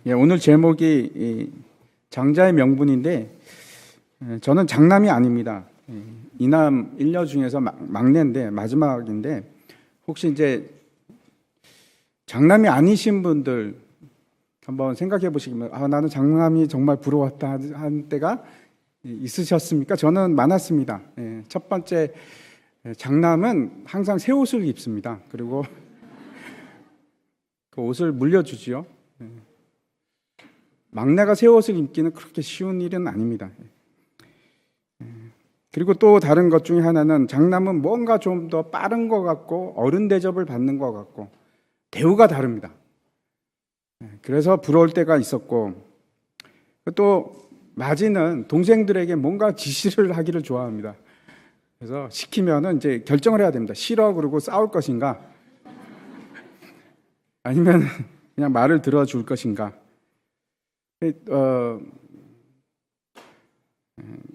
예, 오늘 제목이 장자의 명분인데 저는 장남이 아닙니다. 이남 일녀 중에서 막내인데 마지막인데 혹시 이제 장남이 아니신 분들 한번 생각해 보시면 나는 장남이 정말 부러웠다 한 때가 있으셨습니까? 저는 많았습니다. 첫 번째 장남은 항상 새 옷을 입습니다. 그리고 그 옷을 물려주지요. 막내가 새 옷을 입기는 그렇게 쉬운 일은 아닙니다. 그리고 또 다른 것 중에 하나는 장남은 뭔가 좀 더 빠른 것 같고 어른 대접을 받는 것 같고 대우가 다릅니다. 그래서 부러울 때가 있었고, 또 마지는 동생들에게 뭔가 지시를 하기를 좋아합니다. 그래서 시키면은 이제 결정을 해야 됩니다. 싫어 그러고 싸울 것인가 아니면 그냥 말을 들어줄 것인가.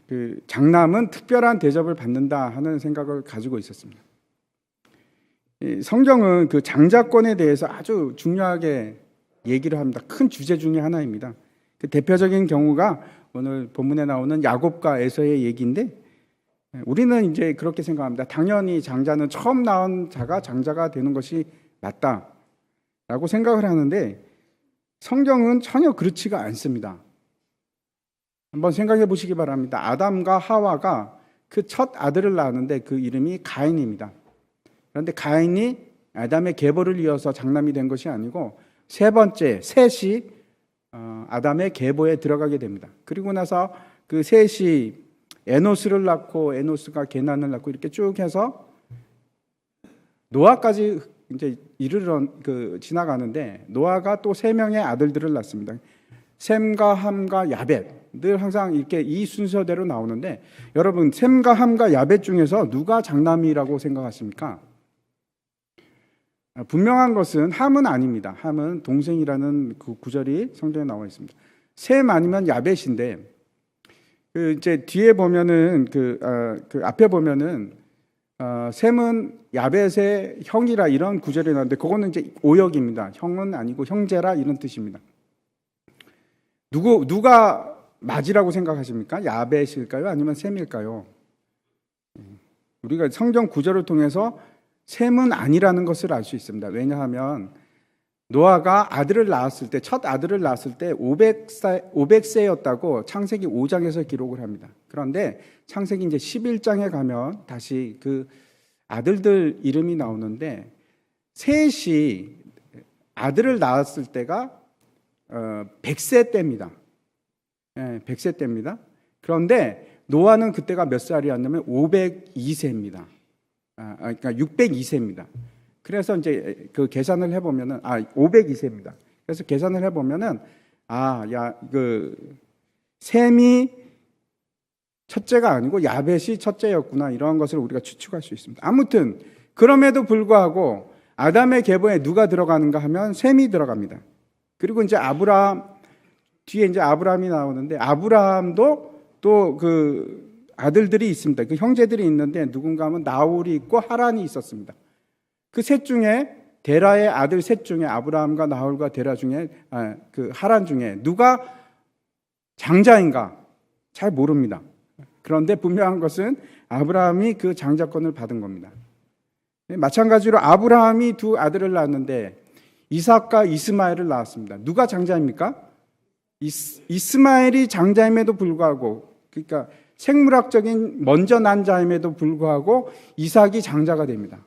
그 장남은 특별한 대접을 받는다 하는 생각을 가지고 있었습니다. 성경은 그 장자권에 대해서 아주 중요하게 얘기를 합니다. 큰 주제 중에 하나입니다. 그 대표적인 경우가 오늘 본문에 나오는 야곱과 에서의 얘기인데, 우리는 이제 그렇게 생각합니다. 당연히 장자는 처음 낳은 자가 장자가 되는 것이 맞다라고 생각을 하는데, 성경은 전혀 그렇지가 않습니다. 한번 생각해 보시기 바랍니다. 아담과 하와가 그 첫 아들을 낳았는데 그 이름이 가인입니다. 그런데 가인이 아담의 계보를 이어서 장남이 된 것이 아니고 세 번째 셋이 아담의 계보에 들어가게 됩니다. 그리고 나서 그 셋이 에노스를 낳고 에노스가 게난을 낳고 이렇게 쭉 해서 노아까지 이제 지나가는데, 노아가 또 세 명의 아들들을 낳습니다. 셈과 함과 야벳, 늘 항상 이렇게 이 순서대로 나오는데, 여러분 셈과 함과 야벳 중에서 누가 장남이라고 생각하십니까? 분명한 것은 함은 아닙니다. 함은 동생이라는 그 구절이 성경에 나와 있습니다. 셈 아니면 야벳인데, 그 이제 뒤에 보면은 그 앞에 보면은 셈은 야벳의 형이라 이런 구절이 나오는데, 그거는 이제 오역입니다. 형은 아니고 형제라 이런 뜻입니다. 누가 맞이라고 생각하십니까? 야벳일까요? 아니면 셈일까요? 우리가 성경 구절을 통해서 셈은 아니라는 것을 알 수 있습니다. 왜냐하면 노아가 아들을 낳았을 때, 첫 아들을 낳았을 때 500세였다고 창세기 5장에서 기록을 합니다. 그런데 창세기 이제 11장에 가면 다시 그 아들들 이름이 나오는데, 셋이 아들을 낳았을 때가 100세 때입니다. 100세 때입니다. 그런데 노아는 그때가 몇 살이었냐면 502세입니다. 그러니까 602세입니다. 그래서 이제 그 계산을 해보면은 502세입니다. 그래서 계산을 해보면은 셈이 첫째가 아니고 야벳이 첫째였구나, 이런 것을 우리가 추측할 수 있습니다. 아무튼 그럼에도 불구하고 아담의 계보에 누가 들어가는가 하면 셈이 들어갑니다. 그리고 이제 뒤에 이제 아브라함이 나오는데, 아브라함도 또 그 아들들이 있습니다. 그 형제들이 있는데, 누군가 하면 나홀이 있고 하란이 있었습니다. 그 셋 중에, 데라의 아들 셋 중에, 아브라함과 나홀과 데라 중에, 그 하란 중에 누가 장자인가 잘 모릅니다. 그런데 분명한 것은 아브라함이 그 장자권을 받은 겁니다. 마찬가지로 아브라함이 두 아들을 낳았는데 이삭과 이스마엘을 낳았습니다. 누가 장자입니까? 이스마엘이 장자임에도 불구하고, 그러니까 생물학적인 먼저 난 자임에도 불구하고 이삭이 장자가 됩니다.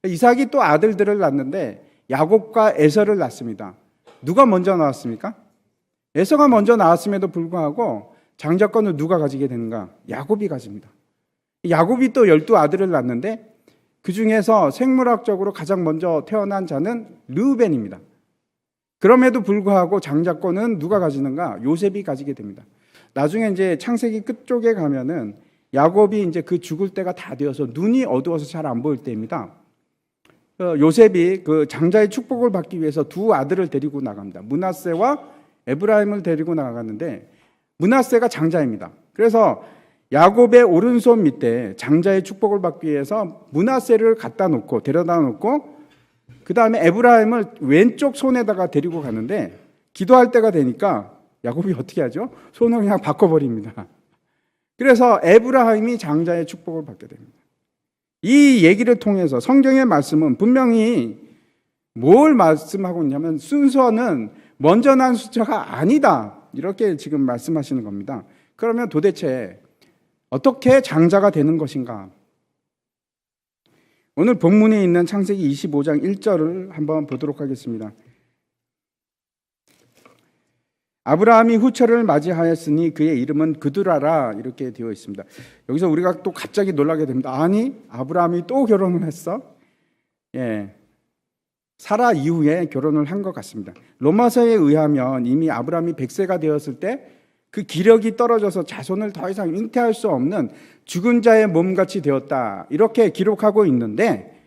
이삭이 또 아들들을 낳는데 야곱과 에서를 낳습니다. 누가 먼저 나왔습니까? 에서가 먼저 나왔음에도 불구하고 장자권을 누가 가지게 되는가? 야곱이 가집니다. 야곱이 또 12아들을 낳는데 그 중에서 생물학적으로 가장 먼저 태어난 자는 르우벤입니다. 그럼에도 불구하고 장자권은 누가 가지는가? 요셉이 가지게 됩니다. 나중에 이제 창세기 끝쪽에 가면은 야곱이 이제 그 죽을 때가 다 되어서 눈이 어두워서 잘 안 보일 때입니다. 요셉이 그 장자의 축복을 받기 위해서 두 아들을 데리고 나갑니다. 므낫세와 에브라임을 데리고 나가는데, 므낫세가 장자입니다. 그래서 야곱의 오른손 밑에 장자의 축복을 받기 위해서 므낫세를 데려다 놓고 그 다음에 에브라임을 왼쪽 손에다가 데리고 가는데, 기도할 때가 되니까 야곱이 어떻게 하죠? 손을 그냥 바꿔버립니다. 그래서 에브라임이 장자의 축복을 받게 됩니다. 이 얘기를 통해서 성경의 말씀은 분명히 뭘 말씀하고 있냐면 순서는 먼저 난 숫자가 아니다. 이렇게 지금 말씀하시는 겁니다. 그러면 도대체 어떻게 장자가 되는 것인가? 오늘 본문에 있는 창세기 25장 1절을 한번 보도록 하겠습니다. 아브라함이 후처를 맞이하였으니 그의 이름은 그두라라 이렇게 되어 있습니다. 여기서 우리가 또 갑자기 놀라게 됩니다. 아니, 아브라함이 또 결혼을 했어? 예, 사라 이후에 결혼을 한 것 같습니다. 로마서에 의하면 이미 아브라함이 100세가 되었을 때 그 기력이 떨어져서 자손을 더 이상 잉태할 수 없는 죽은 자의 몸같이 되었다 이렇게 기록하고 있는데,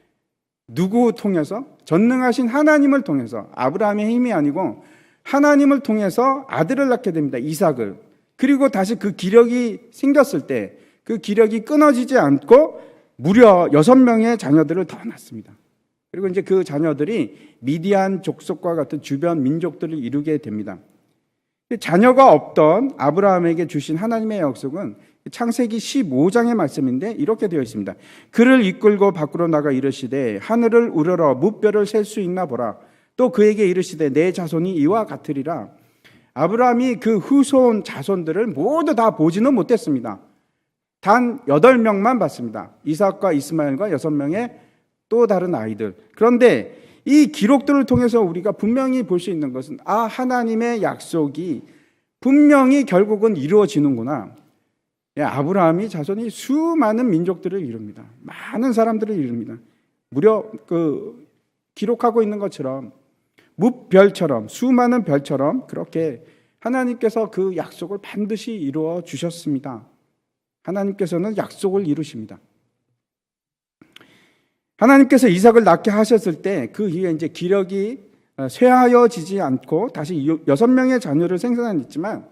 누구 통해서? 전능하신 하나님을 통해서, 아브라함의 힘이 아니고 하나님을 통해서 아들을 낳게 됩니다. 이삭을. 그리고 다시 그 기력이 생겼을 때 그 기력이 끊어지지 않고 무려 6명의 자녀들을 더 낳습니다. 그리고 이제 그 자녀들이 미디안 족속과 같은 주변 민족들을 이루게 됩니다. 자녀가 없던 아브라함에게 주신 하나님의 약속은 창세기 15장의 말씀인데 이렇게 되어 있습니다. 그를 이끌고 밖으로 나가 이르시되 하늘을 우러러 무뼈를 셀 수 있나 보라. 또 그에게 이르시되 내 자손이 이와 같으리라. 아브라함이 그 후손 자손들을 모두 다 보지는 못했습니다. 단 8명만 봤습니다. 이삭과 이스마엘과 6명의 또 다른 아이들. 그런데 이 기록들을 통해서 우리가 분명히 볼 수 있는 것은 하나님의 약속이 분명히 결국은 이루어지는구나. 아브라함이 자손이 수많은 민족들을 이룹니다. 많은 사람들을 이룹니다. 무려 기록하고 있는 것처럼 무별처럼, 수많은 별처럼 그렇게 하나님께서 그 약속을 반드시 이루어 주셨습니다. 하나님께서는 약속을 이루십니다. 하나님께서 이삭을 낳게 하셨을 때 그 이후에 이제 기력이 쇠하여지지 않고 다시 6명의 자녀를 생산했지만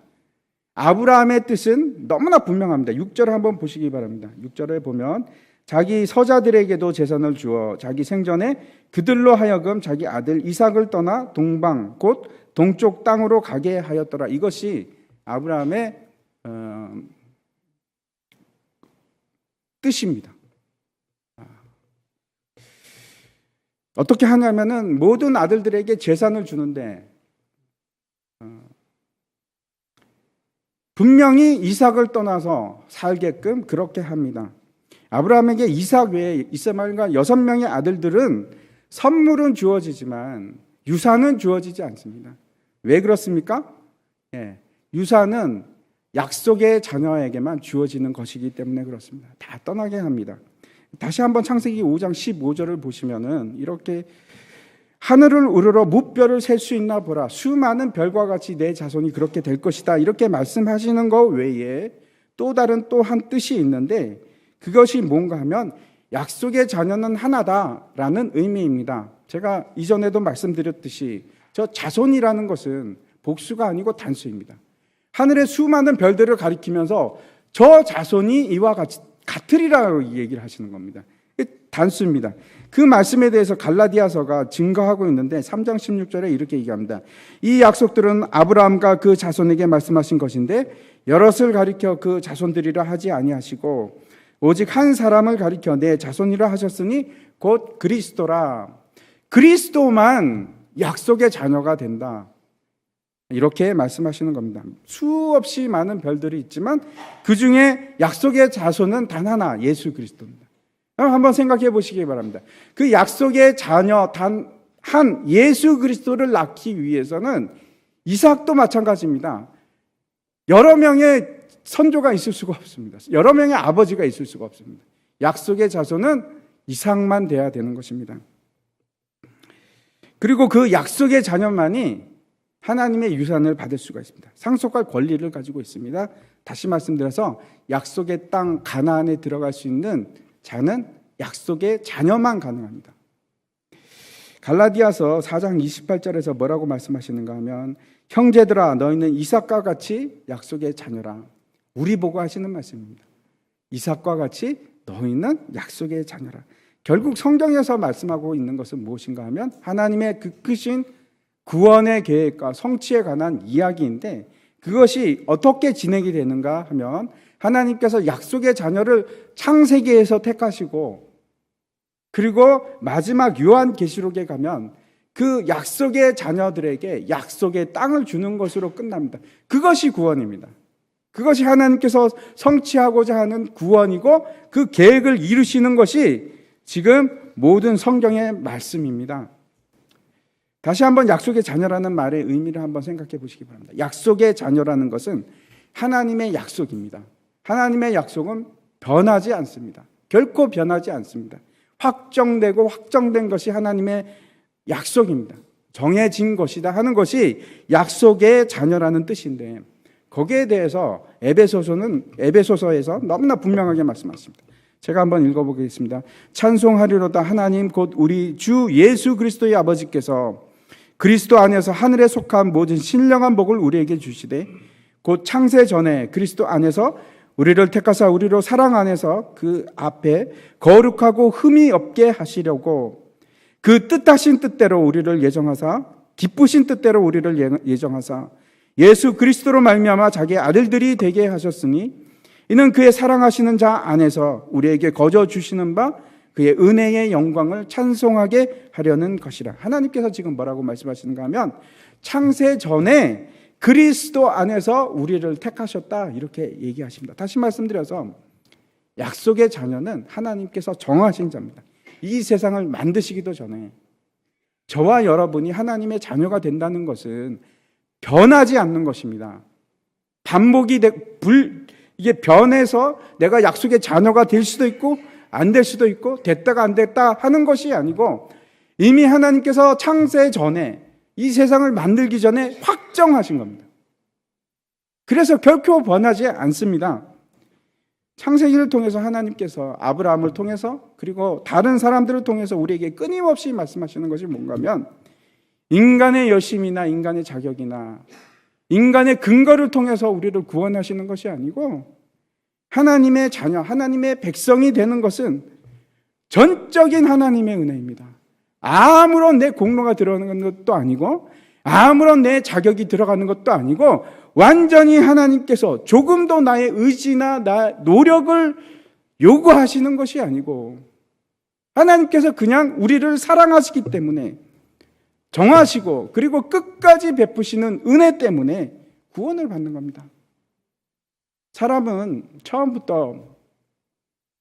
아브라함의 뜻은 너무나 분명합니다. 6절을 한번 보시기 바랍니다. 6절에 보면 자기 서자들에게도 재산을 주어 자기 생전에 그들로 하여금 자기 아들 이삭을 떠나 동방 곧 동쪽 땅으로 가게 하였더라. 이것이 아브라함의 뜻입니다. 어떻게 하냐면은 모든 아들들에게 재산을 주는데 분명히 이삭을 떠나서 살게끔 그렇게 합니다. 아브라함에게 이삭 외에 이스마엘과 6명의 아들들은 선물은 주어지지만 유산은 주어지지 않습니다. 왜 그렇습니까? 유산은 약속의 자녀에게만 주어지는 것이기 때문에 그렇습니다. 다 떠나게 합니다. 다시 한번 창세기 5장 15절을 보시면은 이렇게 하늘을 우러러 무뼈를 셀 수 있나 보라. 수많은 별과 같이 내 자손이 그렇게 될 것이다. 이렇게 말씀하시는 것 외에 또 다른 또 한 뜻이 있는데 그것이 뭔가 하면 약속의 자녀는 하나다라는 의미입니다. 제가 이전에도 말씀드렸듯이 저 자손이라는 것은 복수가 아니고 단수입니다. 하늘의 수많은 별들을 가리키면서 저 자손이 이와 같으리라고 얘기를 하시는 겁니다. 단수입니다. 그 말씀에 대해서 갈라디아서가 증거하고 있는데 3장 16절에 이렇게 얘기합니다. 이 약속들은 아브라함과 그 자손에게 말씀하신 것인데 여럿을 가리켜 그 자손들이라 하지 아니하시고 오직 한 사람을 가리켜 내 자손이라 하셨으니 곧 그리스도라. 그리스도만 약속의 자녀가 된다. 이렇게 말씀하시는 겁니다. 수없이 많은 별들이 있지만 그 중에 약속의 자손은 단 하나, 예수 그리스도입니다. 한번 생각해 보시기 바랍니다. 그 약속의 자녀 단 한 예수 그리스도를 낳기 위해서는 이삭도 마찬가지입니다. 여러 명의 선조가 있을 수가 없습니다. 여러 명의 아버지가 있을 수가 없습니다. 약속의 자손은 이삭만 돼야 되는 것입니다. 그리고 그 약속의 자녀만이 하나님의 유산을 받을 수가 있습니다. 상속할 권리를 가지고 있습니다. 다시 말씀드려서 약속의 땅 가나안에 들어갈 수 있는 자는 약속의 자녀만 가능합니다. 갈라디아서 4장 28절에서 뭐라고 말씀하시는가 하면 형제들아 너희는 이삭과 같이 약속의 자녀라. 우리 보고 하시는 말씀입니다. 이삭과 같이 너희는 약속의 자녀라. 결국 성경에서 말씀하고 있는 것은 무엇인가 하면 하나님의 그 크신 구원의 계획과 성취에 관한 이야기인데 그것이 어떻게 진행이 되는가 하면 하나님께서 약속의 자녀를 창세기에서 택하시고 그리고 마지막 요한계시록에 가면 그 약속의 자녀들에게 약속의 땅을 주는 것으로 끝납니다. 그것이 구원입니다. 그것이 하나님께서 성취하고자 하는 구원이고 그 계획을 이루시는 것이 지금 모든 성경의 말씀입니다. 다시 한번 약속의 자녀라는 말의 의미를 한번 생각해 보시기 바랍니다. 약속의 자녀라는 것은 하나님의 약속입니다. 하나님의 약속은 변하지 않습니다. 결코 변하지 않습니다. 확정되고 확정된 것이 하나님의 약속입니다. 정해진 것이다 하는 것이 약속의 자녀라는 뜻인데 거기에 대해서 에베소서에서 너무나 분명하게 말씀하십니다. 제가 한번 읽어보겠습니다. 찬송하리로다 하나님 곧 우리 주 예수 그리스도의 아버지께서 그리스도 안에서 하늘에 속한 모든 신령한 복을 우리에게 주시되 곧 창세 전에 그리스도 안에서 우리를 택하사 우리로 사랑 안에서 그 앞에 거룩하고 흠이 없게 하시려고 그 뜻하신 뜻대로 우리를 예정하사 기쁘신 뜻대로 우리를 예정하사 예수 그리스도로 말미암아 자기의 아들들이 되게 하셨으니 이는 그의 사랑하시는 자 안에서 우리에게 거저 주시는 바 그의 은혜의 영광을 찬송하게 하려는 것이라. 하나님께서 지금 뭐라고 말씀하시는가 하면 창세 전에 그리스도 안에서 우리를 택하셨다 이렇게 얘기하십니다. 다시 말씀드려서 약속의 자녀는 하나님께서 정하신 자입니다. 이 세상을 만드시기도 전에 저와 여러분이 하나님의 자녀가 된다는 것은 변하지 않는 것입니다. 이게 변해서 내가 약속의 자녀가 될 수도 있고 안 될 수도 있고 됐다가 안 됐다 하는 것이 아니고 이미 하나님께서 창세 전에 이 세상을 만들기 전에 확정하신 겁니다. 그래서 결코 변하지 않습니다. 창세기를 통해서 하나님께서 아브라함을 통해서 그리고 다른 사람들을 통해서 우리에게 끊임없이 말씀하시는 것이 뭔가 하면 인간의 열심이나 인간의 자격이나 인간의 근거를 통해서 우리를 구원하시는 것이 아니고 하나님의 자녀, 하나님의 백성이 되는 것은 전적인 하나님의 은혜입니다. 아무런 내 공로가 들어가는 것도 아니고 아무런 내 자격이 들어가는 것도 아니고 완전히 하나님께서 조금도 나의 의지나 노력을 요구하시는 것이 아니고 하나님께서 그냥 우리를 사랑하시기 때문에 정하시고 그리고 끝까지 베푸시는 은혜 때문에 구원을 받는 겁니다. 사람은 처음부터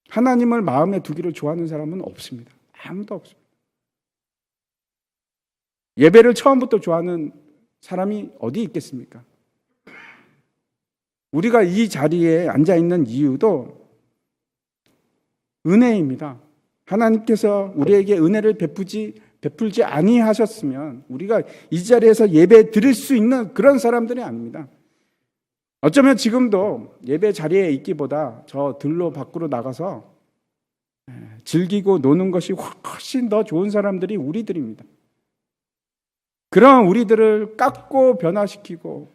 하나님을 마음에 두기를 좋아하는 사람은 없습니다. 아무도 없습니다. 예배를 처음부터 좋아하는 사람이 어디 있겠습니까? 우리가 이 자리에 앉아 있는 이유도 은혜입니다. 하나님께서 우리에게 은혜를 베풀지 아니하셨으면 우리가 이 자리에서 예배 드릴 수 있는 그런 사람들이 아닙니다. 어쩌면 지금도 예배 자리에 있기보다 저 들로 밖으로 나가서 즐기고 노는 것이 훨씬 더 좋은 사람들이 우리들입니다. 그런 우리들을 깎고 변화시키고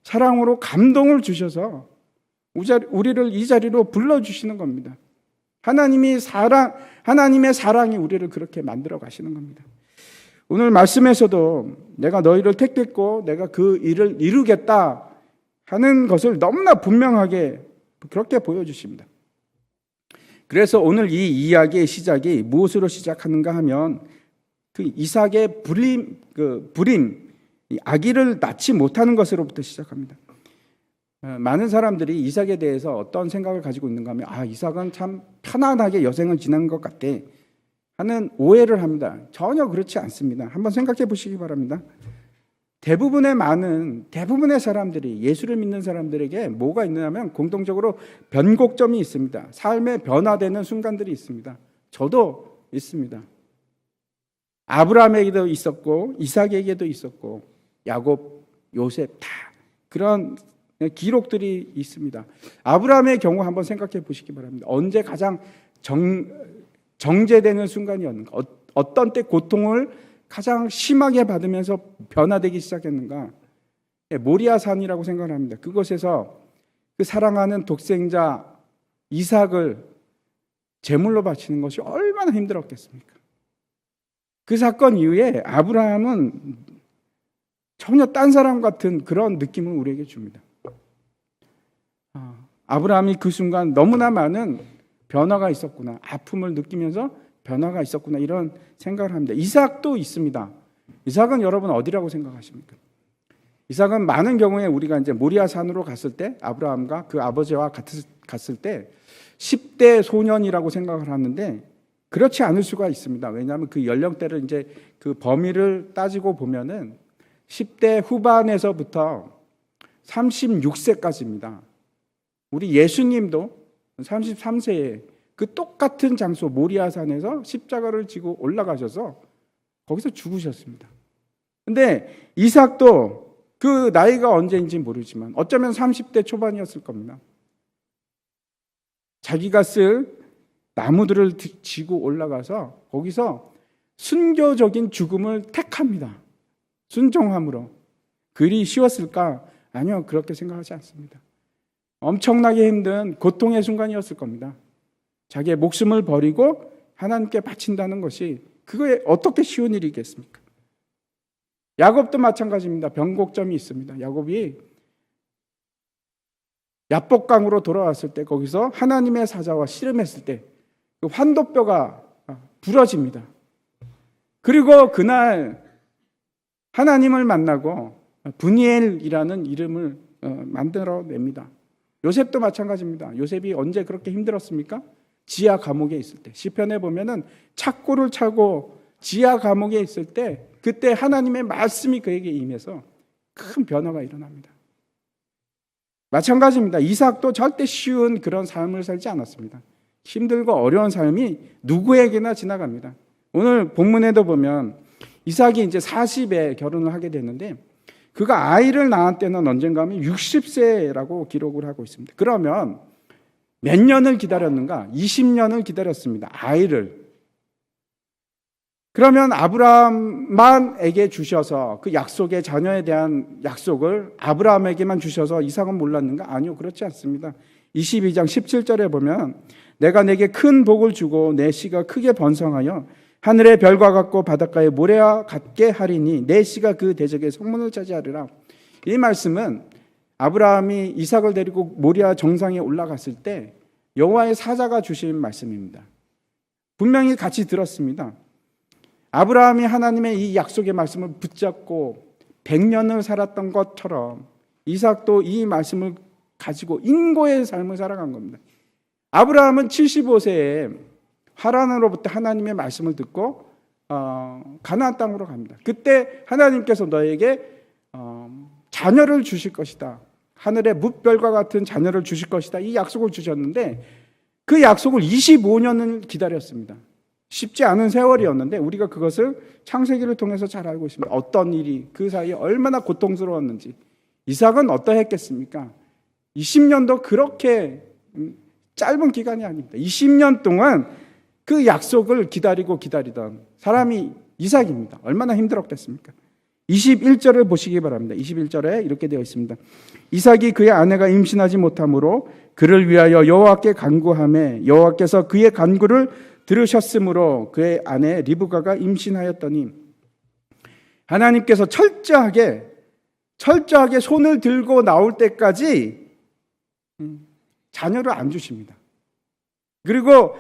사랑으로 감동을 주셔서 우리를 이 자리로 불러주시는 겁니다. 하나님의 사랑이 우리를 그렇게 만들어 가시는 겁니다. 오늘 말씀에서도 내가 너희를 택했고 내가 그 일을 이루겠다 하는 것을 너무나 분명하게 그렇게 보여주십니다. 그래서 오늘 이 이야기의 시작이 무엇으로 시작하는가 하면 그 이삭의 불임, 아기를 낳지 못하는 것으로부터 시작합니다. 많은 사람들이 이삭에 대해서 어떤 생각을 가지고 있는가 하면 이삭은 참 편안하게 여생을 지낸 것 같아 하는 오해를 합니다. 전혀 그렇지 않습니다. 한번 생각해 보시기 바랍니다. 대부분의 사람들이 예수를 믿는 사람들에게 뭐가 있느냐면 공통적으로 변곡점이 있습니다. 삶에 변화되는 순간들이 있습니다. 저도 있습니다. 아브라함에게도 있었고 이삭에게도 있었고 야곱, 요셉 다 그런 기록들이 있습니다. 아브라함의 경우 한번 생각해 보시기 바랍니다. 언제 가장 정제되는 순간이었는가? 어떤 때 고통을 가장 심하게 받으면서 변화되기 시작했는가? 모리아산이라고 생각합니다. 그곳에서 그 사랑하는 독생자 이삭을 제물로 바치는 것이 얼마나 힘들었겠습니까? 그 사건 이후에 아브라함은 전혀 딴 사람 같은 그런 느낌을 우리에게 줍니다. 아브라함이 그 순간 너무나 많은 변화가 있었구나, 아픔을 느끼면서 변화가 있었구나, 이런 생각을 합니다. 이삭도 있습니다. 이삭은 여러분 어디라고 생각하십니까? 이삭은 많은 경우에 우리가 이제 모리아 산으로 갔을 때, 아브라함과 그 아버지와 갔을 때 10대 소년이라고 생각을 하는데 그렇지 않을 수가 있습니다. 왜냐하면 그 연령대를 이제 그 범위를 따지고 보면은 10대 후반에서부터 36세까지입니다. 우리 예수님도 33세에 그 똑같은 장소 모리아산에서 십자가를 지고 올라가셔서 거기서 죽으셨습니다. 근데 이삭도 그 나이가 언제인지 모르지만 어쩌면 30대 초반이었을 겁니다. 자기가 쓸 나무들을 지고 올라가서 거기서 순교적인 죽음을 택합니다. 순종함으로. 그리 쉬웠을까? 아니요, 그렇게 생각하지 않습니다. 엄청나게 힘든 고통의 순간이었을 겁니다. 자기의 목숨을 버리고 하나님께 바친다는 것이 그거에 어떻게 쉬운 일이겠습니까? 야곱도 마찬가지입니다. 변곡점이 있습니다. 야곱이 야복강으로 돌아왔을 때 거기서 하나님의 사자와 씨름했을 때 그 환도뼈가 부러집니다. 그리고 그날 하나님을 만나고 브니엘이라는 이름을 만들어냅니다. 요셉도 마찬가지입니다. 요셉이 언제 그렇게 힘들었습니까? 지하 감옥에 있을 때. 시편에 보면은 착고를 차고 지하 감옥에 있을 때 그때 하나님의 말씀이 그에게 임해서 큰 변화가 일어납니다. 마찬가지입니다. 이삭도 절대 쉬운 그런 삶을 살지 않았습니다. 힘들고 어려운 삶이 누구에게나 지나갑니다. 오늘 본문에도 보면 이삭이 이제 40에 결혼을 하게 됐는데 그가 아이를 낳은 때는 언젠가 하면 60세라고 기록을 하고 있습니다. 그러면 몇 년을 기다렸는가? 20년을 기다렸습니다. 아이를. 그러면 아브라함만에게 주셔서 그 약속의 자녀에 대한 약속을 아브라함에게만 주셔서 이삭은 몰랐는가? 아니요, 그렇지 않습니다. 22장 17절에 보면 내가 내게 큰 복을 주고 내 씨가 크게 번성하여 하늘의 별과 같고 바닷가의 모래와 같게 하리니 내 씨가 그 대적의 성문을 차지하리라. 이 말씀은 아브라함이 이삭을 데리고 모리아 정상에 올라갔을 때 여호와의 사자가 주신 말씀입니다. 분명히 같이 들었습니다. 아브라함이 하나님의 이 약속의 말씀을 붙잡고 100년을 살았던 것처럼 이삭도 이 말씀을 가지고 인고의 삶을 살아간 겁니다. 아브라함은 75세에 하란으로부터 하나님의 말씀을 듣고 가나안 땅으로 갑니다. 그때 하나님께서 너에게 자녀를 주실 것이다. 하늘의 뭇별과 같은 자녀를 주실 것이다. 이 약속을 주셨는데 그 약속을 25년을 기다렸습니다. 쉽지 않은 세월이었는데 우리가 그것을 창세기를 통해서 잘 알고 있습니다. 어떤 일이 그 사이에 얼마나 고통스러웠는지. 이삭은 어떠했겠습니까? 20년도 그렇게 짧은 기간이 아닙니다. 20년 동안 그 약속을 기다리던 사람이 이삭입니다. 얼마나 힘들었겠습니까? 21절을 보시기 바랍니다. 21절에 이렇게 되어 있습니다. 이삭이 그의 아내가 임신하지 못하므로 그를 위하여 여호와께 간구하매 여호와께서 그의 간구를 들으셨으므로 그의 아내 리브가가 임신하였더니 하나님께서 철저하게 손을 들고 나올 때까지 자녀를 안 주십니다. 그리고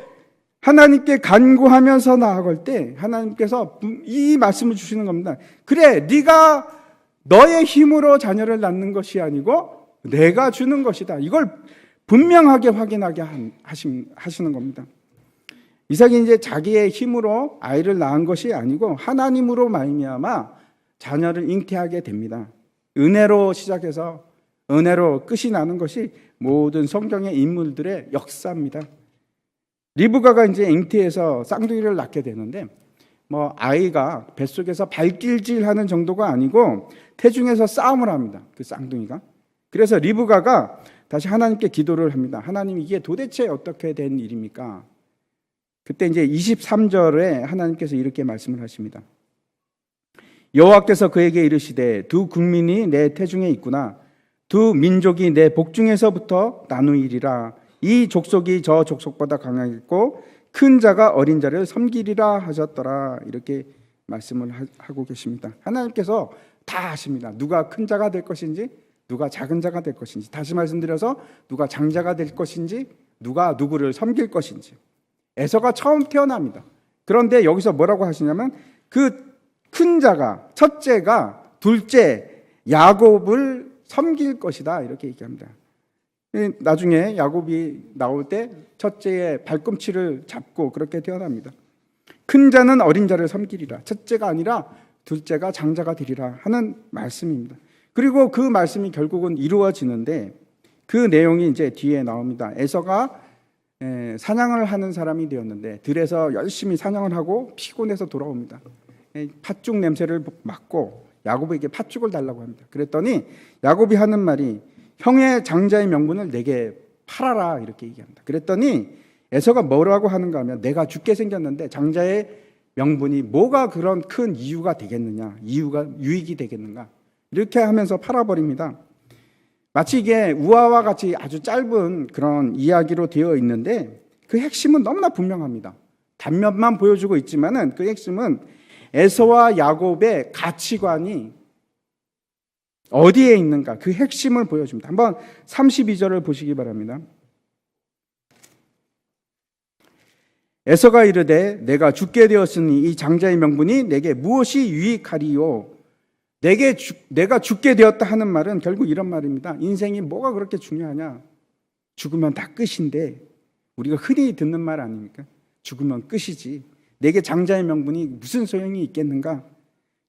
하나님께 간구하면서 나아갈 때 하나님께서 이 말씀을 주시는 겁니다. 그래, 네가 너의 힘으로 자녀를 낳는 것이 아니고 내가 주는 것이다. 이걸 분명하게 확인하게 하시는 겁니다. 이삭이 이제 자기의 힘으로 아이를 낳은 것이 아니고 하나님으로 말미암아 자녀를 잉태하게 됩니다. 은혜로 시작해서 은혜로 끝이 나는 것이 모든 성경의 인물들의 역사입니다. 리브가가 이제 잉태해서 쌍둥이를 낳게 되는데 아이가 뱃속에서 발길질하는 정도가 아니고 태중에서 싸움을 합니다. 그 쌍둥이가. 그래서 리브가가 다시 하나님께 기도를 합니다. 하나님, 이게 도대체 어떻게 된 일입니까? 그때 이제 23절에 하나님께서 이렇게 말씀을 하십니다. 여호와께서 그에게 이르시되 두 국민이 내 태중에 있구나. 두 민족이 내 복중에서부터 나누이리라. 이 족속이 저 족속보다 강하겠고 큰 자가 어린 자를 섬기리라 하셨더라. 이렇게 말씀을 하고 계십니다. 하나님께서 다 아십니다. 누가 큰 자가 될 것인지, 누가 작은 자가 될 것인지, 다시 말씀드려서 누가 장자가 될 것인지, 누가 누구를 섬길 것인지. 에서가 처음 태어납니다. 그런데 여기서 뭐라고 하시냐면 그 큰 자가, 첫째가 둘째 야곱을 섬길 것이다, 이렇게 얘기합니다. 나중에 야곱이 나올 때 첫째의 발꿈치를 잡고 그렇게 태어납니다. 큰 자는 어린 자를 섬기리라. 첫째가 아니라 둘째가 장자가 되리라 하는 말씀입니다. 그리고 그 말씀이 결국은 이루어지는데 그 내용이 이제 뒤에 나옵니다. 에서가 사냥을 하는 사람이 되었는데 들에서 열심히 사냥을 하고 피곤해서 돌아옵니다. 팥죽 냄새를 맡고 야곱에게 팥죽을 달라고 합니다. 그랬더니 야곱이 하는 말이 형의 장자의 명분을 내게 팔아라, 이렇게 얘기합니다. 그랬더니 에서가 뭐라고 하는가 하면 내가 죽게 생겼는데 장자의 명분이 뭐가 그런 큰 이유가 되겠느냐, 유익이 되겠는가, 이렇게 하면서 팔아버립니다. 마치 이게 우화와 같이 아주 짧은 그런 이야기로 되어 있는데 그 핵심은 너무나 분명합니다. 단면만 보여주고 있지만은 그 핵심은 에서와 야곱의 가치관이 어디에 있는가, 그 핵심을 보여줍니다. 한번 32절을 보시기 바랍니다. 에서가 이르되 내가 죽게 되었으니 이 장자의 명분이 내게 무엇이 유익하리요. 내가 죽게 되었다 하는 말은 결국 이런 말입니다. 인생이 뭐가 그렇게 중요하냐, 죽으면 다 끝인데, 우리가 흔히 듣는 말 아닙니까? 죽으면 끝이지, 내게 장자의 명분이 무슨 소용이 있겠는가.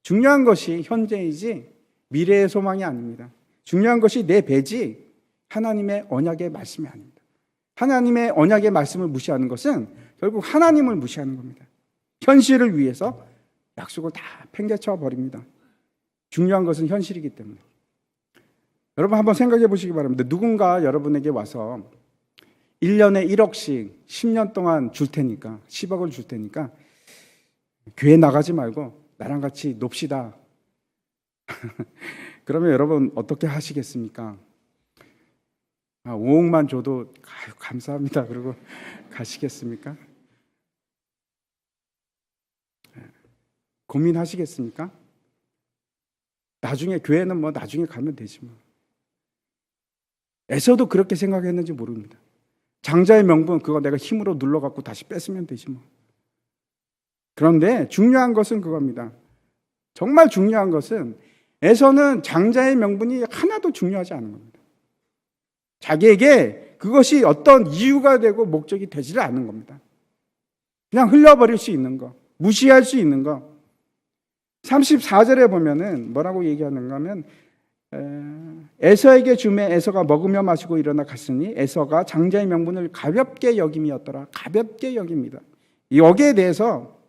중요한 것이 현재이지 미래의 소망이 아닙니다. 중요한 것이 내 배지 하나님의 언약의 말씀이 아닙니다. 하나님의 언약의 말씀을 무시하는 것은 결국 하나님을 무시하는 겁니다. 현실을 위해서 약속을 다 팽개쳐 버립니다. 중요한 것은 현실이기 때문에. 여러분 한번 생각해 보시기 바랍니다. 누군가 여러분에게 와서 1년에 1억씩 10년 동안 줄 테니까, 10억을 줄 테니까 교회 나가지 말고 나랑 같이 놉시다. 그러면 여러분 어떻게 하시겠습니까? 5억만 줘도 감사합니다, 그리고 가시겠습니까? 고민하시겠습니까? 나중에 교회는 뭐 나중에 가면 되지 뭐. 에서도 그렇게 생각했는지 모릅니다. 장자의 명분 그거 내가 힘으로 눌러갖고 다시 뺏으면 되지 뭐. 그런데 중요한 것은 그겁니다. 정말 중요한 것은 에서는 장자의 명분이 하나도 중요하지 않은 겁니다. 자기에게 그것이 어떤 이유가 되고 목적이 되지를 않는 겁니다. 그냥 흘려버릴 수 있는 거, 무시할 수 있는 거. 34절에 보면은 뭐라고 얘기하는가 하면 에서에게 주매 에서가 먹으며 마시고 일어나 갔으니 에서가 장자의 명분을 가볍게 여김이었더라. 가볍게 여깁니다. 여기에 대해서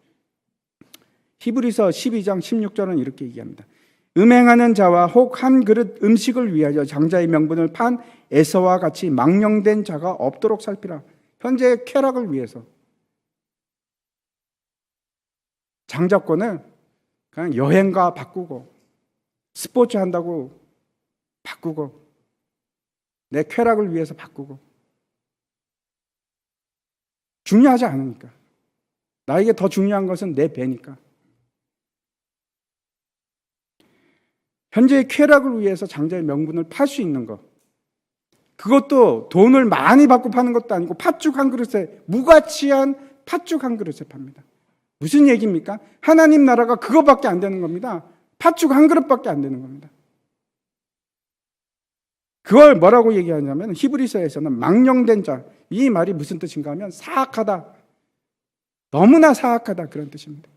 히브리서 12장 16절은 이렇게 얘기합니다. 음행하는 자와 혹 한 그릇 음식을 위하여 장자의 명분을 판 에서와 같이 망령된 자가 없도록 살피라. 현재의 쾌락을 위해서 장자권을 그냥 여행가 바꾸고 스포츠 한다고 바꾸고 내 쾌락을 위해서 바꾸고 중요하지 않으니까. 나에게 더 중요한 것은 내 배니까. 현재의 쾌락을 위해서 장자의 명분을 팔 수 있는 것, 그것도 돈을 많이 받고 파는 것도 아니고 팥죽 한 그릇에, 무가치한 팥죽 한 그릇에 팝니다. 무슨 얘기입니까? 하나님 나라가 그거밖에 안 되는 겁니다. 팥죽 한 그릇밖에 안 되는 겁니다. 그걸 뭐라고 얘기하냐면 히브리서에서는 망령된 자, 이 말이 무슨 뜻인가 하면 사악하다, 너무나 사악하다, 그런 뜻입니다.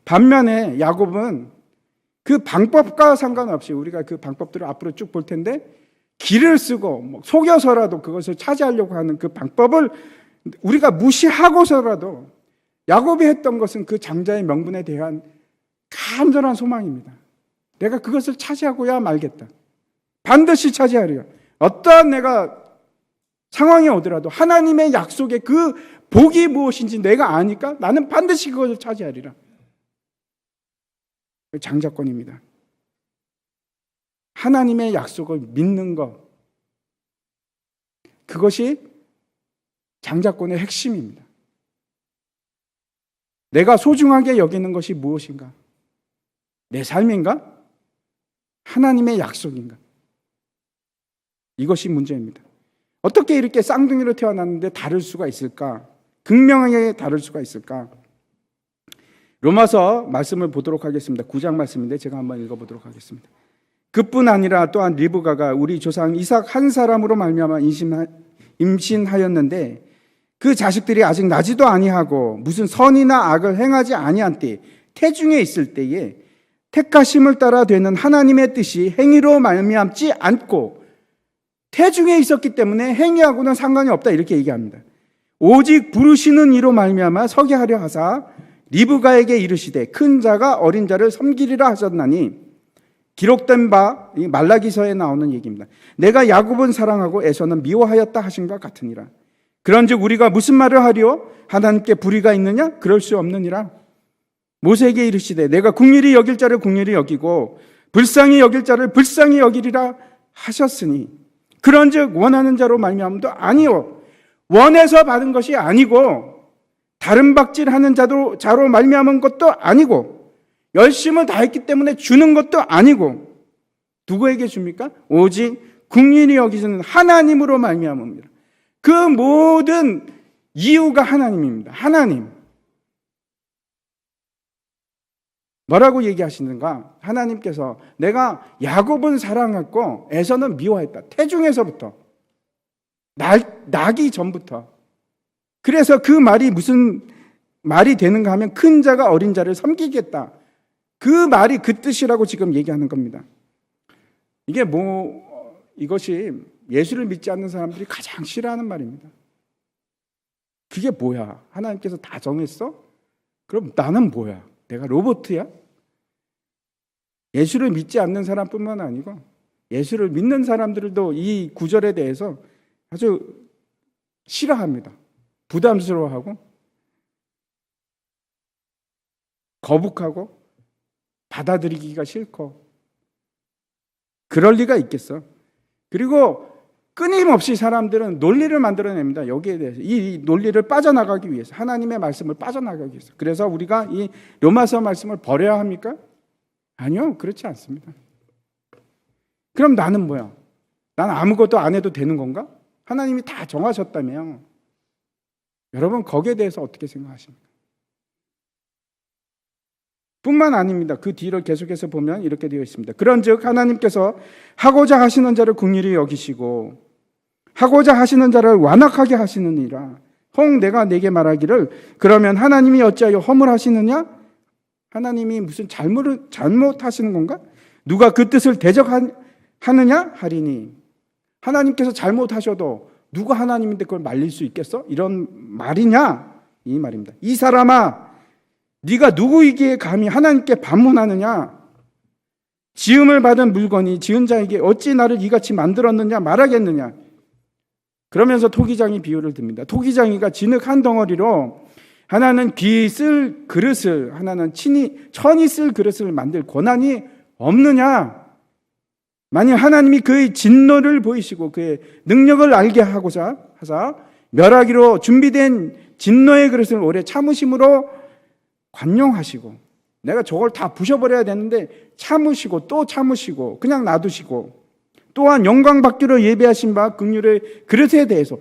반면에 야곱은 그 방법과 상관없이, 우리가 그 방법들을 앞으로 쭉 볼 텐데, 기를 쓰고 속여서라도 그것을 차지하려고 하는 그 방법을 우리가 무시하고서라도 야곱이 했던 것은 그 장자의 명분에 대한 간절한 소망입니다. 내가 그것을 차지하고야 말겠다. 반드시 차지하리라. 어떠한 내가 상황이 오더라도 하나님의 약속의 그 복이 무엇인지 내가 아니까 나는 반드시 그것을 차지하리라. 장자권입니다. 하나님의 약속을 믿는 것, 그것이 장자권의 핵심입니다. 내가 소중하게 여기는 것이 무엇인가? 내 삶인가? 하나님의 약속인가? 이것이 문제입니다. 어떻게 이렇게 쌍둥이로 태어났는데 다를 수가 있을까? 극명하게 다를 수가 있을까? 로마서 말씀을 보도록 하겠습니다. 9장 말씀인데 제가 한번 읽어보도록 하겠습니다. 그뿐 아니라 또한 리브가가 우리 조상 이삭 한 사람으로 말미암아 임신하였는데 그 자식들이 아직 나지도 아니하고 무슨 선이나 악을 행하지 아니한 때 태중에 있을 때에 택하심을 따라 되는 하나님의 뜻이 행위로 말미암지 않고 태중에 있었기 때문에 행위하고는 상관이 없다 이렇게 얘기합니다. 오직 부르시는 이로 말미암아 서게 하려 하사 리브가에게 이르시되 큰 자가 어린 자를 섬기리라 하셨나니 기록된 바 말라기서에 나오는 얘기입니다. 내가 야곱은 사랑하고 에서는 미워하였다 하신 것 같으니라. 그런즉 우리가 무슨 말을 하리요? 하나님께 불의가 있느냐? 그럴 수 없느니라. 모세에게 이르시되 내가 긍휼히 여길 자를 긍휼히 여기고 불쌍히 여길 자를 불쌍히 여기리라 하셨으니 그런즉 원하는 자로 말미암음도 아니요 원해서 받은 것이 아니고 다른 박질하는 자로 말미암은 것도 아니고 열심을 다했기 때문에 주는 것도 아니고 누구에게 줍니까? 오직 긍휼히 여기시는 하나님으로 말미암음이라. 그 모든 이유가 하나님입니다. 하나님. 뭐라고 얘기하시는가? 하나님께서 내가 야곱은 사랑했고 에서는 미워했다. 태중에서부터 나기 전부터. 그래서 그 말이 무슨 말이 되는가 하면 큰 자가 어린 자를 섬기겠다. 그 말이 그 뜻이라고 지금 얘기하는 겁니다. 이게 이것이 예수를 믿지 않는 사람들이 가장 싫어하는 말입니다. 그게 뭐야? 하나님께서 다 정했어? 그럼 나는 뭐야? 내가 로봇이야? 예수를 믿지 않는 사람뿐만 아니고 예수를 믿는 사람들도 이 구절에 대해서 아주 싫어합니다. 부담스러워하고 거북하고 받아들이기가 싫고 그럴 리가 있겠어. 그리고 끊임없이 사람들은 논리를 만들어냅니다. 여기에 대해서 이 논리를 빠져나가기 위해서 하나님의 말씀을 빠져나가기 위해서. 그래서 우리가 이 로마서 말씀을 버려야 합니까? 아니요, 그렇지 않습니다. 그럼 나는 뭐야? 난 아무것도 안 해도 되는 건가? 하나님이 다 정하셨다며. 여러분 거기에 대해서 어떻게 생각하십니까? 뿐만 아닙니다. 그 뒤를 계속해서 보면 이렇게 되어 있습니다. 그런즉 하나님께서 하고자 하시는 자를 긍휼히 여기시고 하고자 하시는 자를 완악하게 하시느니라. 혹 내가 내게 말하기를 그러면 하나님이 어찌하여 허물하시느냐? 하나님이 무슨 잘못하시는 건가? 누가 그 뜻을 대적하느냐? 하리니 하나님께서 잘못하셔도 누가 하나님인데 그걸 말릴 수 있겠어? 이런 말이냐? 이 말입니다. 이 사람아 네가 누구이기에 감히 하나님께 반문하느냐? 지음을 받은 물건이 지은 자에게 어찌 나를 이같이 만들었느냐 말하겠느냐? 그러면서 토기장이 비유를 듭니다. 토기장이가 진흙 한 덩어리로 하나는 귀 쓸 그릇을 하나는 천이 쓸 그릇을 만들 권한이 없느냐? 만일 하나님이 그의 진노를 보이시고 그의 능력을 알게 하고자 하사 멸하기로 준비된 진노의 그릇을 오래 참으심으로 관용하시고 내가 저걸 다 부셔버려야 되는데 참으시고 또 참으시고 그냥 놔두시고 또한 영광 받기로 예배하신 바 긍휼의 그릇에 대해서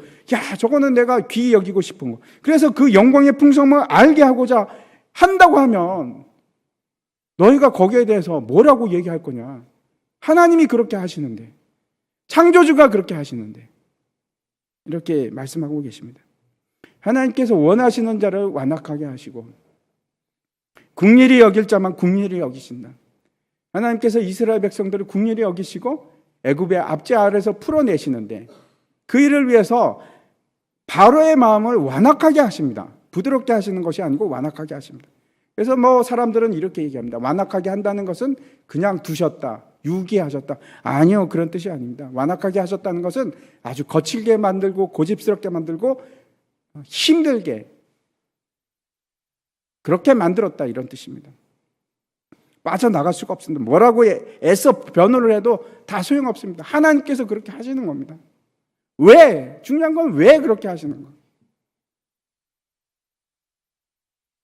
저거는 내가 귀히 여기고 싶은 거 그래서 그 영광의 풍성을 알게 하고자 한다고 하면 너희가 거기에 대해서 뭐라고 얘기할 거냐? 하나님이 그렇게 하시는데 창조주가 그렇게 하시는데 이렇게 말씀하고 계십니다. 하나님께서 원하시는 자를 완악하게 하시고 긍휼히 여길 자만 긍휼히 여기신다. 하나님께서 이스라엘 백성들을 긍휼히 여기시고 애굽의 압제 아래에서 풀어내시는데 그 일을 위해서 바로의 마음을 완악하게 하십니다. 부드럽게 하시는 것이 아니고 완악하게 하십니다. 그래서 사람들은 이렇게 얘기합니다. 완악하게 한다는 것은 그냥 두셨다, 유기하셨다. 아니요, 그런 뜻이 아닙니다. 완악하게 하셨다는 것은 아주 거칠게 만들고 고집스럽게 만들고 힘들게 그렇게 만들었다 이런 뜻입니다. 빠져나갈 수가 없습니다. 뭐라고 애써 변호를 해도 다 소용없습니다. 하나님께서 그렇게 하시는 겁니다. 왜? 중요한 건 왜 그렇게 하시는 거예요?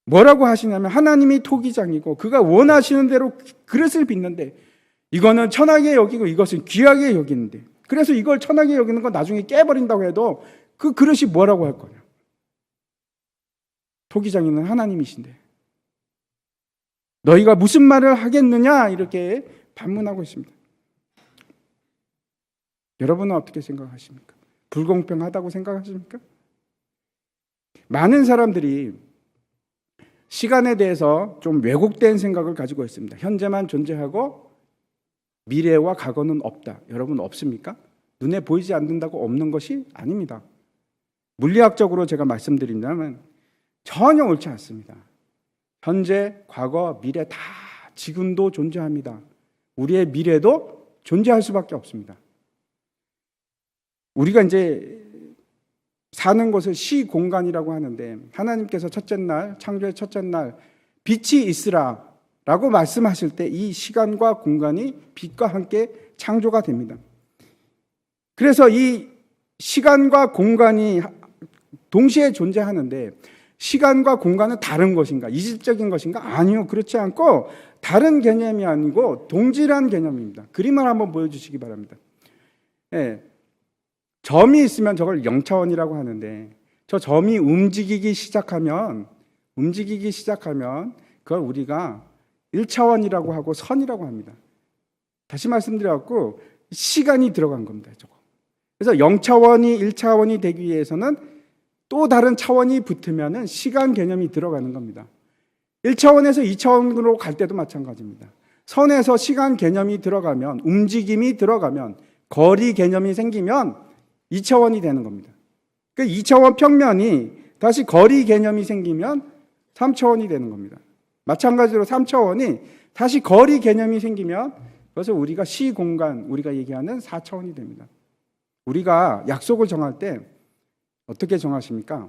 뭐라고 하시냐면 하나님이 토기장이고 그가 원하시는 대로 그릇을 빚는데 이거는 천하게 여기고 이것은 귀하게 여기는데 그래서 이걸 천하게 여기는 건 나중에 깨버린다고 해도 그 그릇이 뭐라고 할 거냐. 토기장이는 하나님이신데 너희가 무슨 말을 하겠느냐 이렇게 반문하고 있습니다. 여러분은 어떻게 생각하십니까? 불공평하다고 생각하십니까? 많은 사람들이 시간에 대해서 좀 왜곡된 생각을 가지고 있습니다. 현재만 존재하고 미래와 과거는 없다. 여러분 없습니까? 눈에 보이지 않는다고 없는 것이 아닙니다. 물리학적으로 제가 말씀드린다면 전혀 옳지 않습니다. 현재, 과거, 미래 다 지금도 존재합니다. 우리의 미래도 존재할 수밖에 없습니다. 우리가 이제 사는 곳을 시공간이라고 하는데 하나님께서 첫째 날, 창조의 첫째 날 빛이 있으라 라고 말씀하실 때 이 시간과 공간이 빛과 함께 창조가 됩니다. 그래서 이 시간과 공간이 동시에 존재하는데 시간과 공간은 다른 것인가? 이질적인 것인가? 아니요. 그렇지 않고 다른 개념이 아니고 동질한 개념입니다. 그림을 한번 보여주시기 바랍니다. 네. 점이 있으면 저걸 0차원이라고 하는데 저 점이 움직이기 시작하면 그걸 우리가 1차원이라고 하고 선이라고 합니다. 다시 말씀드려갖고 시간이 들어간 겁니다. 저거. 그래서 0차원이 1차원이 되기 위해서는 또 다른 차원이 붙으면 시간 개념이 들어가는 겁니다. 1차원에서 2차원으로 갈 때도 마찬가지입니다. 선에서 시간 개념이 들어가면 움직임이 들어가면 거리 개념이 생기면 2차원이 되는 겁니다. 그 2차원 평면이 다시 거리 개념이 생기면 3차원이 되는 겁니다. 마찬가지로 3차원이 다시 거리 개념이 생기면 그래서 우리가 시공간, 우리가 얘기하는 4차원이 됩니다. 우리가 약속을 정할 때 어떻게 정하십니까?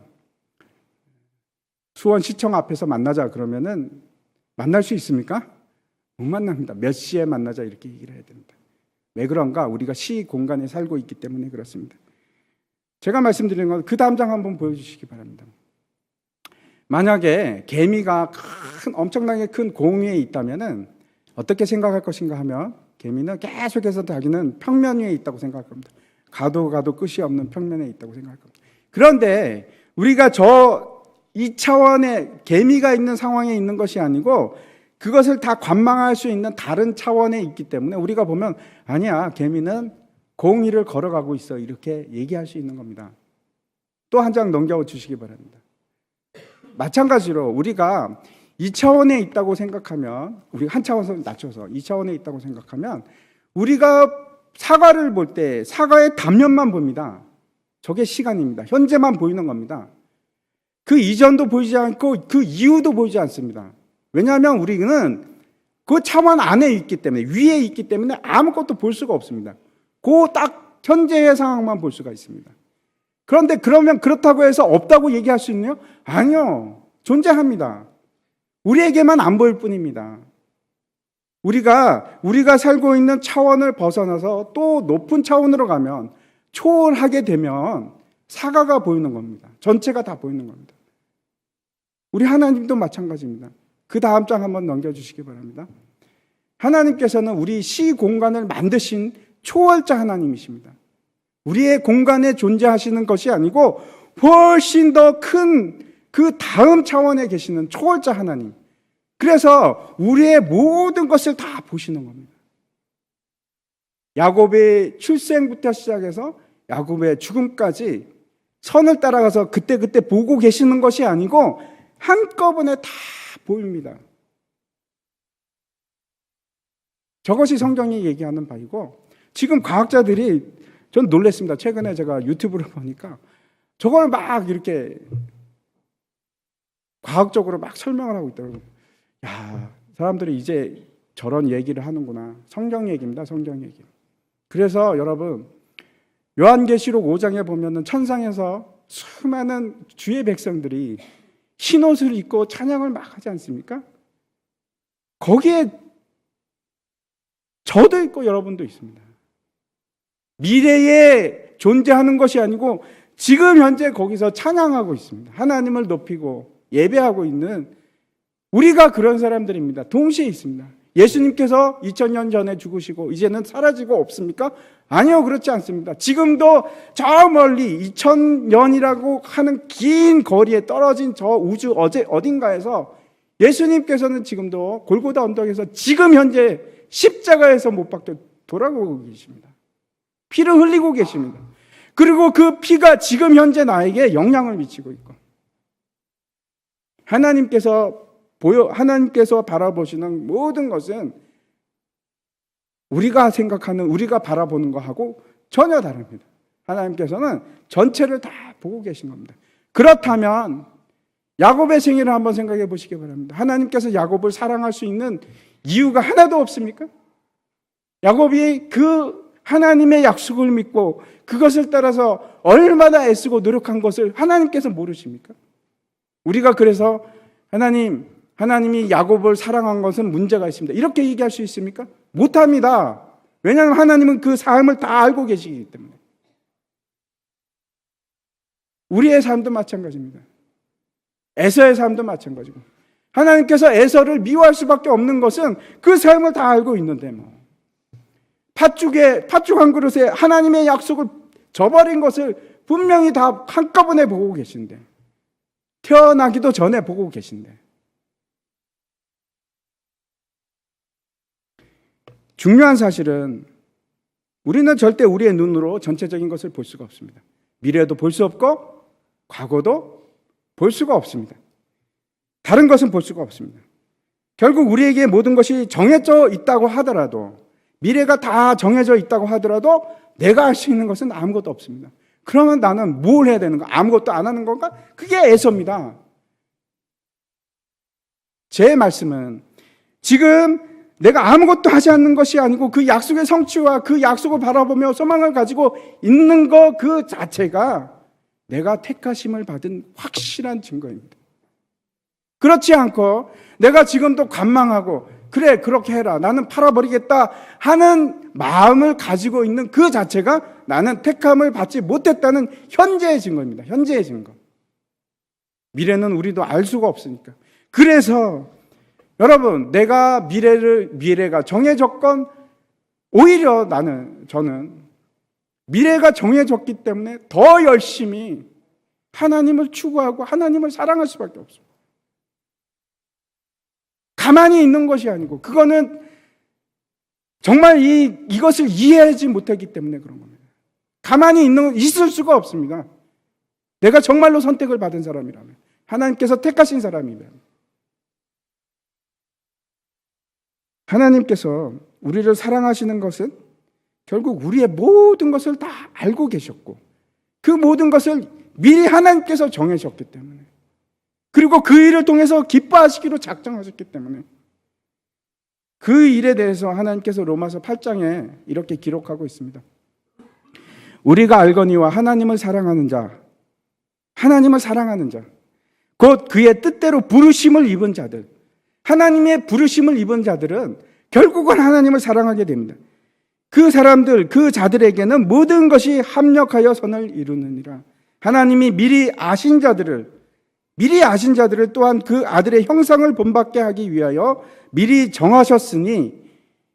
수원시청 앞에서 만나자 그러면은 만날 수 있습니까? 못 만납니다. 몇 시에 만나자 이렇게 얘기를 해야 됩니다. 왜 그런가? 우리가 시공간에 살고 있기 때문에 그렇습니다. 제가 말씀드리는 건 그 다음 장 한번 보여주시기 바랍니다. 만약에 개미가 엄청나게 큰 공 위에 있다면은 어떻게 생각할 것인가 하면 개미는 계속해서 자기는 평면 위에 있다고 생각할 겁니다. 가도 끝이 없는 평면에 있다고 생각할 겁니다. 그런데 우리가 저 2차원의 개미가 있는 상황에 있는 것이 아니고 그것을 다 관망할 수 있는 다른 차원에 있기 때문에 우리가 보면 아니야, 개미는 공 위를 걸어가고 있어 이렇게 얘기할 수 있는 겁니다. 또 한 장 넘겨주시기 바랍니다. 마찬가지로 우리가 2차원에 있다고 생각하면 우리가 한 차원에서 낮춰서 2차원에 있다고 생각하면 우리가 사과를 볼 때 사과의 단면만 봅니다. 저게 시간입니다. 현재만 보이는 겁니다. 그 이전도 보이지 않고 그 이후도 보이지 않습니다. 왜냐하면 우리는 그 차원 안에 있기 때문에 위에 있기 때문에 아무것도 볼 수가 없습니다. 그 딱 현재의 상황만 볼 수가 있습니다. 그런데 그러면 그렇다고 해서 없다고 얘기할 수 있나요? 아니요. 존재합니다. 우리에게만 안 보일 뿐입니다. 우리가 살고 있는 차원을 벗어나서 또 높은 차원으로 가면 초월하게 되면 사과가 보이는 겁니다. 전체가 다 보이는 겁니다. 우리 하나님도 마찬가지입니다. 그 다음 장 한번 넘겨주시기 바랍니다. 하나님께서는 우리 시공간을 만드신 초월자 하나님이십니다. 우리의 공간에 존재하시는 것이 아니고 훨씬 더 큰 그 다음 차원에 계시는 초월자 하나님. 그래서 우리의 모든 것을 다 보시는 겁니다. 야곱의 출생부터 시작해서 야곱의 죽음까지 선을 따라가서 그때 보고 계시는 것이 아니고 한꺼번에 다 보입니다. 저것이 성경이 얘기하는 바이고 지금 과학자들이 전 놀랐습니다. 최근에 제가 유튜브를 보니까 저걸 막 이렇게 과학적으로 막 설명을 하고 있더라고요. 야, 사람들이 이제 저런 얘기를 하는구나. 성경 얘기입니다. 성경 얘기. 그래서 여러분 요한계시록 5장에 보면은 천상에서 수많은 주의 백성들이 흰 옷을 입고 찬양을 막 하지 않습니까? 거기에 저도 있고 여러분도 있습니다. 미래에 존재하는 것이 아니고 지금 현재 거기서 찬양하고 있습니다. 하나님을 높이고 예배하고 있는 우리가 그런 사람들입니다. 동시에 있습니다. 예수님께서 2000년 전에 죽으시고 이제는 사라지고 없습니까? 아니요, 그렇지 않습니다. 지금도 저 멀리 2000년이라고 하는 긴 거리에 떨어진 저 우주 어딘가에서 예수님께서는 지금도 골고다 언덕에서 지금 현재 십자가에서 못 박혀 돌아오고 계십니다. 피를 흘리고 계십니다. 그리고 그 피가 지금 현재 나에게 영향을 미치고 있고, 하나님께서 바라보시는 모든 것은 우리가 생각하는, 우리가 바라보는 것하고 전혀 다릅니다. 하나님께서는 전체를 다 보고 계신 겁니다. 그렇다면 야곱의 생애를 한번 생각해 보시기 바랍니다. 하나님께서 야곱을 사랑할 수 있는 이유가 하나도 없습니까? 야곱이 그 하나님의 약속을 믿고 그것을 따라서 얼마나 애쓰고 노력한 것을 하나님께서 모르십니까? 우리가 그래서 하나님이 야곱을 사랑한 것은 문제가 있습니다, 이렇게 얘기할 수 있습니까? 못합니다. 왜냐하면 하나님은 그 삶을 다 알고 계시기 때문에. 우리의 삶도 마찬가지입니다. 에서의 삶도 마찬가지고, 하나님께서 에서를 미워할 수밖에 없는 것은 그 삶을 다 알고 있는데, 팥죽 한 그릇에 하나님의 약속을 저버린 것을 분명히 다 한꺼번에 보고 계신데, 태어나기도 전에 보고 계신데, 중요한 사실은 우리는 절대 우리의 눈으로 전체적인 것을 볼 수가 없습니다. 미래도 볼 수 없고 과거도 볼 수가 없습니다. 다른 것은 볼 수가 없습니다. 결국 우리에게 모든 것이 정해져 있다고 하더라도, 미래가 다 정해져 있다고 하더라도 내가 할 수 있는 것은 아무것도 없습니다. 그러면 나는 뭘 해야 되는가? 아무것도 안 하는 건가? 그게 에서입니다. 제 말씀은 지금 내가 아무것도 하지 않는 것이 아니고 그 약속의 성취와 그 약속을 바라보며 소망을 가지고 있는 것 그 자체가 내가 택하심을 받은 확실한 증거입니다. 그렇지 않고 내가 지금도 관망하고 그래 그렇게 해라, 나는 팔아버리겠다 하는 마음을 가지고 있는 그 자체가 나는 택함을 받지 못했다는 현재의 증거입니다. 현재의 증거. 미래는 우리도 알 수가 없으니까. 그래서 여러분, 내가 미래가 정해졌건, 오히려 저는 미래가 정해졌기 때문에 더 열심히 하나님을 추구하고 하나님을 사랑할 수밖에 없어요. 가만히 있는 것이 아니고, 그거는 정말 이것을 이해하지 못했기 때문에 그런 겁니다. 가만히 있을 수가 없습니다. 내가 정말로 선택을 받은 사람이라면, 하나님께서 택하신 사람이면. 하나님께서 우리를 사랑하시는 것은 결국 우리의 모든 것을 다 알고 계셨고, 그 모든 것을 미리 하나님께서 정하셨기 때문에, 그리고 그 일을 통해서 기뻐하시기로 작정하셨기 때문에, 그 일에 대해서 하나님께서 로마서 8장에 이렇게 기록하고 있습니다. 우리가 알거니와 하나님을 사랑하는 자, 곧 그의 뜻대로 부르심을 입은 자들, 하나님의 부르심을 입은 자들은 결국은 하나님을 사랑하게 됩니다. 그 사람들, 그 자들에게는 모든 것이 합력하여 선을 이루느니라. 하나님이 미리 아신 자들을 또한 그 아들의 형상을 본받게 하기 위하여 미리 정하셨으니,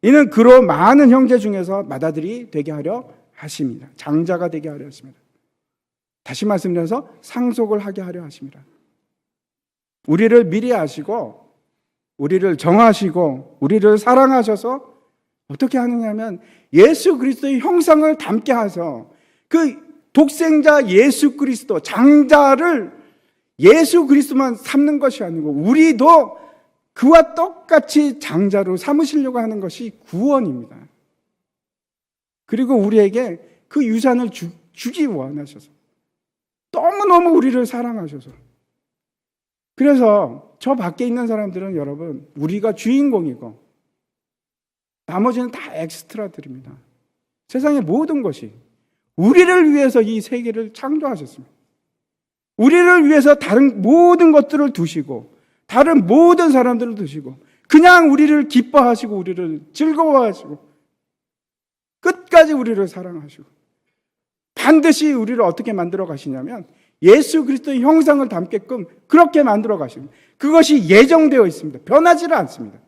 이는 그로 많은 형제 중에서 맏아들이 되게 하려 하십니다. 장자가 되게 하려 하십니다. 다시 말씀드려서 상속을 하게 하려 하십니다. 우리를 미리 아시고, 우리를 정하시고, 우리를 사랑하셔서 어떻게 하느냐면 예수 그리스도의 형상을 담게 하셔서 그 독생자 예수 그리스도, 장자를 예수 그리스도만 삼는 것이 아니고 우리도 그와 똑같이 장자로 삼으시려고 하는 것이 구원입니다. 그리고 우리에게 그 유산을 주기 원하셔서, 너무너무 우리를 사랑하셔서. 그래서 저 밖에 있는 사람들은 여러분, 우리가 주인공이고 나머지는 다 엑스트라들입니다. 세상의 모든 것이 우리를 위해서 이 세계를 창조하셨습니다. 우리를 위해서 다른 모든 것들을 두시고, 다른 모든 사람들을 두시고, 그냥 우리를 기뻐하시고 우리를 즐거워하시고 끝까지 우리를 사랑하시고, 반드시 우리를 어떻게 만들어 가시냐면 예수 그리스도의 형상을 담게끔 그렇게 만들어 가십니다. 그것이 예정되어 있습니다. 변하지를 않습니다.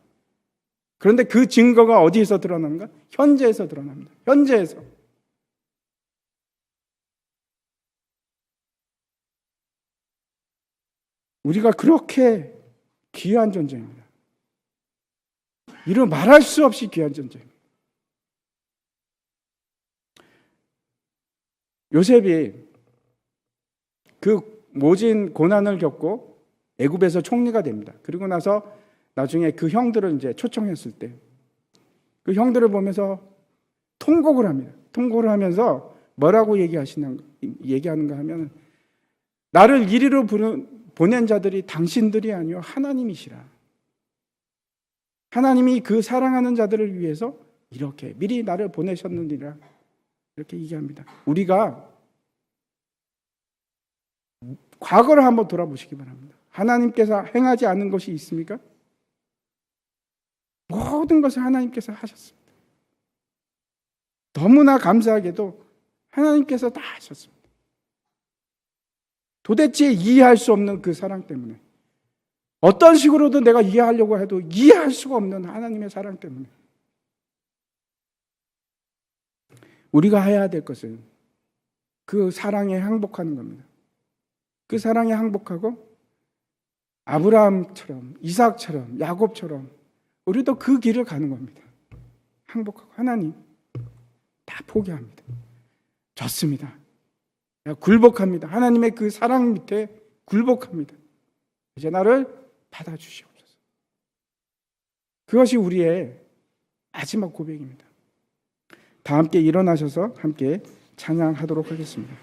그런데 그 증거가 어디에서 드러나는가? 현재에서 드러납니다. 현재에서. 우리가 그렇게 귀한 존재입니다. 이루 말할 수 없이 귀한 존재입니다. 요셉이 그 모진 고난을 겪고 애굽에서 총리가 됩니다. 그리고 나서 나중에 그 형들을 이제 초청했을 때 그 형들을 보면서 통곡을 합니다. 통곡을 하면서 뭐라고 얘기하는가 하면, 나를 이리로 보낸 자들이 당신들이 아니요 하나님이시라. 하나님이 그 사랑하는 자들을 위해서 이렇게 미리 나를 보내셨느니라. 이렇게 얘기합니다. 우리가 과거를 한번 돌아보시기 바랍니다. 하나님께서 행하지 않은 것이 있습니까? 모든 것을 하나님께서 하셨습니다. 너무나 감사하게도 하나님께서 다 하셨습니다. 도대체 이해할 수 없는 그 사랑 때문에, 어떤 식으로도 내가 이해하려고 해도 이해할 수가 없는 하나님의 사랑 때문에 우리가 해야 될 것은 그 사랑에 항복하는 겁니다. 그 사랑에 항복하고 아브라함처럼, 이삭처럼, 야곱처럼 우리도 그 길을 가는 겁니다. 항복하고 하나님 다 포기합니다. 좋습니다. 굴복합니다. 하나님의 그 사랑 밑에 굴복합니다. 이제 나를 받아주시옵소서. 그것이 우리의 마지막 고백입니다. 다 함께 일어나셔서 함께 찬양하도록 하겠습니다.